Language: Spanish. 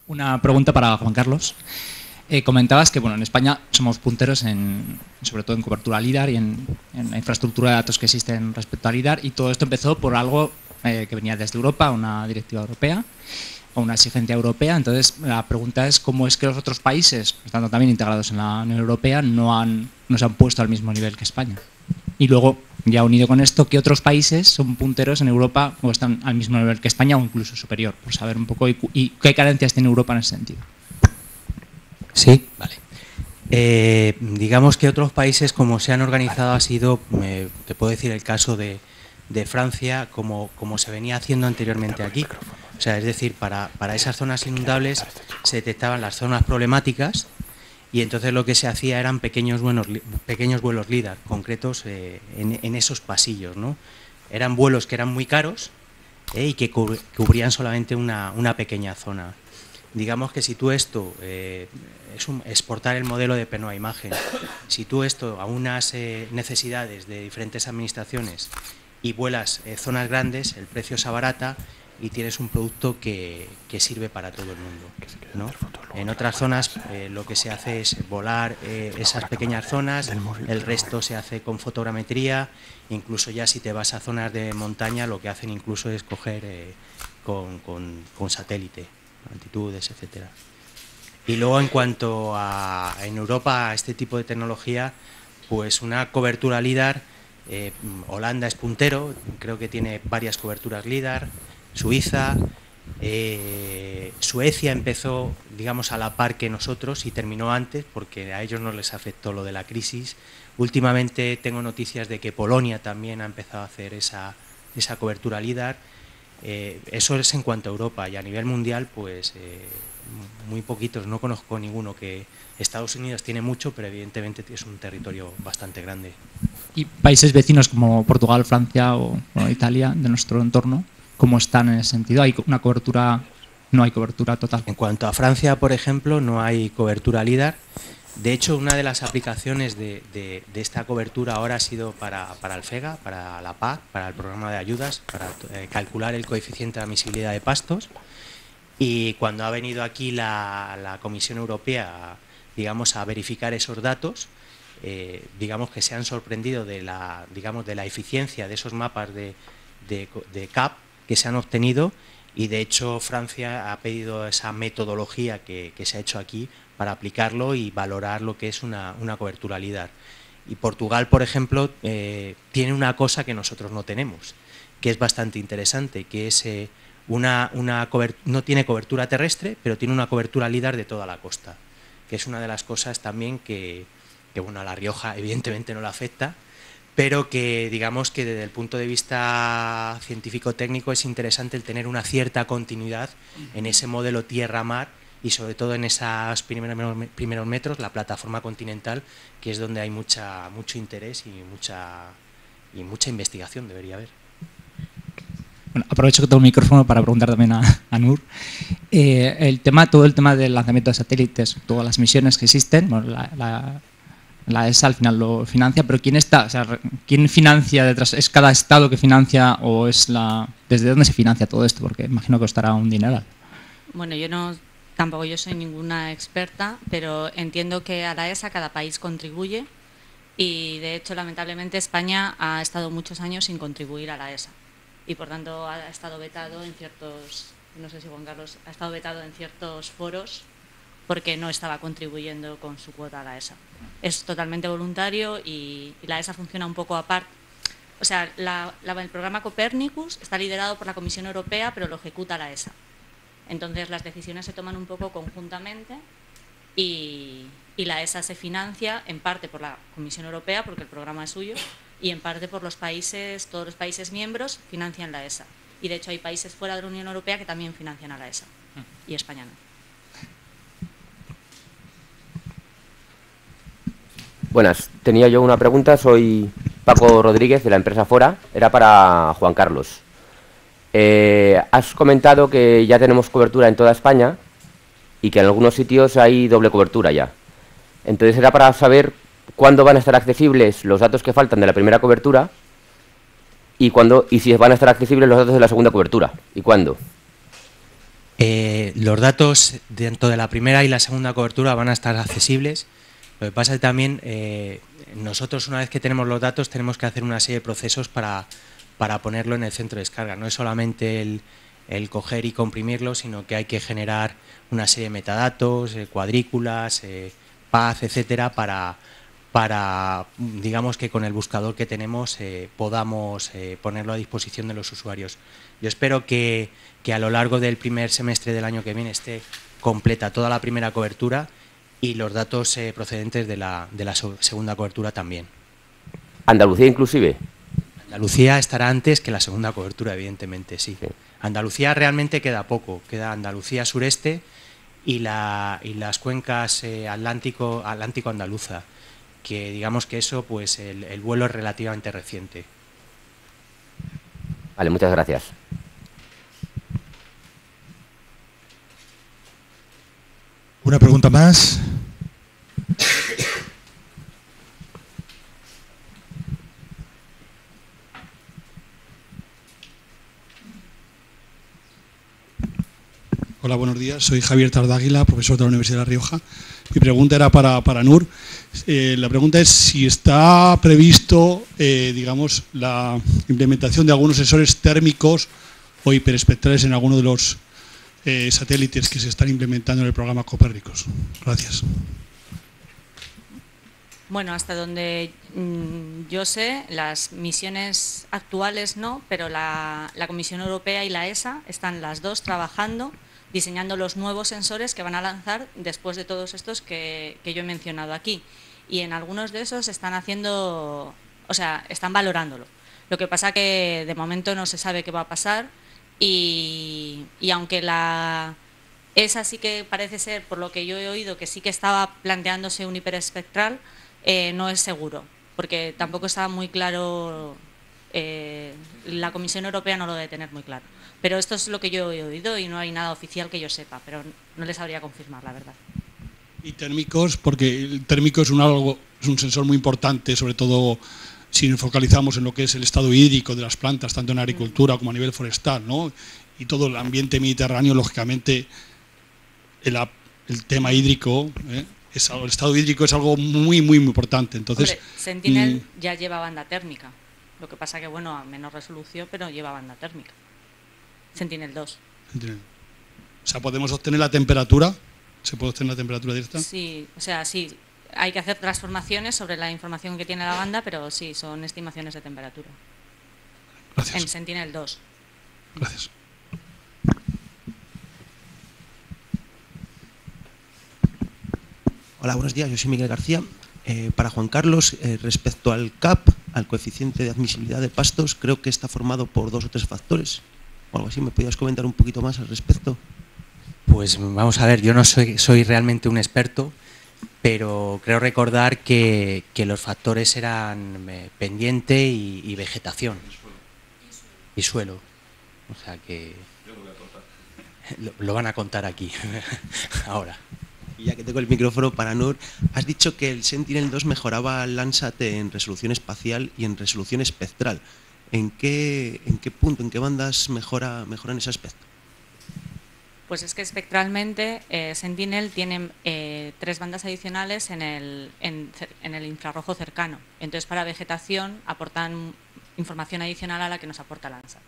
Una pregunta para Juan Carlos. Comentabas que en España somos punteros sobre todo en cobertura LIDAR y en la infraestructura de datos que existen respecto a LIDAR, y todo esto empezó por algo que venía desde Europa, una directiva europea o una exigencia europea. Entonces la pregunta es cómo es que los otros países, estando también integrados en la Unión Europea, no se han puesto al mismo nivel que España. Y luego, ya unido con esto, ¿qué otros países son punteros en Europa o están al mismo nivel que España o incluso superior? Por saber un poco y qué carencias tiene Europa en ese sentido. Sí, vale. Digamos que otros países, como se han organizado, ha sido, te puedo decir el caso de Francia, como se venía haciendo anteriormente aquí. O sea, es decir, para esas zonas inundables se detectaban las zonas problemáticas y entonces lo que se hacía eran pequeños vuelos LIDAR concretos en esos pasillos, ¿no? Eran vuelos que eran muy caros y que cubrían solamente una pequeña zona. Digamos que si tú esto, exportar el modelo de PENO a imagen, si tú esto a unas necesidades de diferentes administraciones y vuelas zonas grandes, el precio se abarata y tienes un producto que sirve para todo el mundo, ¿no? En otras zonas lo que se hace es volar esas pequeñas zonas, el resto se hace con fotogrametría, incluso ya si te vas a zonas de montaña lo que hacen incluso es coger con satélite, altitudes, etcétera. Y luego en cuanto a en Europa a este tipo de tecnología, pues una cobertura LIDAR, Holanda es puntero, creo que tiene varias coberturas LIDAR, Suiza, Suecia empezó, digamos, a la par que nosotros y terminó antes porque a ellos no les afectó lo de la crisis. Últimamente tengo noticias de que Polonia también ha empezado a hacer esa cobertura LIDAR. Eso es en cuanto a Europa, y a nivel mundial pues muy poquitos, no conozco ninguno. Que Estados Unidos tiene mucho, pero evidentemente es un territorio bastante grande. ¿Y países vecinos como Portugal, Francia o Italia de nuestro entorno, cómo están en ese sentido? ¿Hay una cobertura? No hay cobertura total. En cuanto a Francia, por ejemplo, no hay cobertura LIDAR. De hecho, una de las aplicaciones de esta cobertura ahora ha sido para el FEGA, para la PAC, para el programa de ayudas, para calcular el coeficiente de admisibilidad de pastos. Y cuando ha venido aquí la Comisión Europea, digamos, a verificar esos datos, digamos que se han sorprendido de la eficiencia de esos mapas de CAP que se han obtenido, y de hecho Francia ha pedido esa metodología que se ha hecho aquí para aplicarlo y valorar lo que es una cobertura LIDAR. Y Portugal, por ejemplo, tiene una cosa que nosotros no tenemos, que es bastante interesante, que es no tiene cobertura terrestre, pero tiene una cobertura LIDAR de toda la costa, que es una de las cosas también que bueno, a La Rioja evidentemente no le afecta, pero que digamos que desde el punto de vista científico-técnico es interesante el tener una cierta continuidad en ese modelo tierra-mar y sobre todo en esos primeros metros, la plataforma continental, que es donde hay mucho interés y mucha investigación debería haber. Bueno, aprovecho que tengo el micrófono para preguntar también a Nur. Todo el tema del lanzamiento de satélites, todas las misiones que existen, bueno, la ESA al final lo financia, pero ¿quién financia detrás? ¿Es cada estado que financia o desde dónde se financia todo esto? Porque imagino que costará un dineral. Bueno, tampoco yo soy ninguna experta, pero entiendo que a la ESA cada país contribuye y de hecho lamentablemente España ha estado muchos años sin contribuir a la ESA y por tanto ha estado vetado en ciertos, no sé si Juan Carlos, ha estado vetado en ciertos foros porque no estaba contribuyendo con su cuota a la ESA. Es totalmente voluntario y la ESA funciona un poco aparte. O sea, el programa Copernicus está liderado por la Comisión Europea, pero lo ejecuta la ESA. Entonces las decisiones se toman un poco conjuntamente y la ESA se financia en parte por la Comisión Europea, porque el programa es suyo, y en parte por todos los países miembros financian la ESA. Y de hecho hay países fuera de la Unión Europea que también financian a la ESA, y España no. Buenas, tenía yo una pregunta, soy Paco Rodríguez de la empresa Fora, era para Juan Carlos. Has comentado que ya tenemos cobertura en toda España y que en algunos sitios hay doble cobertura ya. Entonces era para saber cuándo van a estar accesibles los datos que faltan de la primera cobertura y si van a estar accesibles los datos de la segunda cobertura y cuándo. Los datos dentro de la primera y la segunda cobertura van a estar accesibles. Lo que pasa es que también nosotros, una vez que tenemos los datos, tenemos que hacer una serie de procesos para ponerlo en el centro de descarga. No es solamente el coger y comprimirlo, sino que hay que generar una serie de metadatos, cuadrículas, path, etcétera, para, digamos, que con el buscador que tenemos podamos ponerlo a disposición de los usuarios. Yo espero que a lo largo del primer semestre del año que viene esté completa toda la primera cobertura y los datos procedentes de la segunda cobertura también. ¿Andalucía inclusive? Andalucía estará antes que la segunda cobertura, evidentemente, sí. Andalucía realmente queda poco, queda Andalucía sureste y las cuencas atlántico-andaluza, que digamos que eso, pues el vuelo es relativamente reciente. Vale, muchas gracias. Una pregunta más. Hola, buenos días. Soy Javier Tardáguila, profesor de la Universidad de La Rioja. Mi pregunta era para Nur. La pregunta es si está previsto, digamos, la implementación de algunos sensores térmicos o hiperespectrales en alguno de los satélites que se están implementando en el programa Copérnicos. Gracias. Bueno, hasta donde yo sé, las misiones actuales no, pero la Comisión Europea y la ESA están las dos trabajando, diseñando los nuevos sensores que van a lanzar después de todos estos que yo he mencionado aquí. Y en algunos de esos están haciendo, o sea, están valorándolo. Lo que pasa que de momento no se sabe qué va a pasar y aunque esa sí que parece ser, por lo que yo he oído, que sí que estaba planteándose un hiperespectral, no es seguro, porque tampoco estaba muy claro, la Comisión Europea no lo debe tener muy claro. Pero esto es lo que yo he oído y no hay nada oficial que yo sepa, pero no les sabría confirmar, la verdad. Y térmicos, porque el térmico es un sensor muy importante, sobre todo si nos focalizamos en lo que es el estado hídrico de las plantas, tanto en agricultura como a nivel forestal, ¿no? Y todo el ambiente mediterráneo, lógicamente, el tema hídrico, el estado hídrico es algo muy, muy, muy importante. Entonces, hombre, Sentinel ya lleva banda térmica, lo que pasa que, bueno, a menor resolución, pero lleva banda térmica. Sentinel 2. Sentinel. O sea, ¿podemos obtener la temperatura? ¿Se puede obtener la temperatura directa? Sí, o sea, sí. Hay que hacer transformaciones sobre la información que tiene la banda, pero sí, son estimaciones de temperatura. Gracias. En Sentinel 2. Gracias. Hola, buenos días. Yo soy Miguel García. Para Juan Carlos, respecto al CAP, al coeficiente de admisibilidad de pastos, creo que está formado por 2 o 3 factores. O algo así. ¿Me podrías comentar un poquito más al respecto? Pues vamos a ver, yo no soy realmente un experto, pero creo recordar que los factores eran pendiente y vegetación. Y suelo. O sea que lo van a contar aquí, ahora. Y ya que tengo el micrófono para Nur, has dicho que el Sentinel 2 mejoraba el Landsat en resolución espacial y en resolución espectral. ¿En qué punto, en qué bandas mejora en ese aspecto? Pues es que espectralmente Sentinel tiene 3 bandas adicionales en el infrarrojo cercano. Entonces, para vegetación aportan información adicional a la que nos aporta Landsat.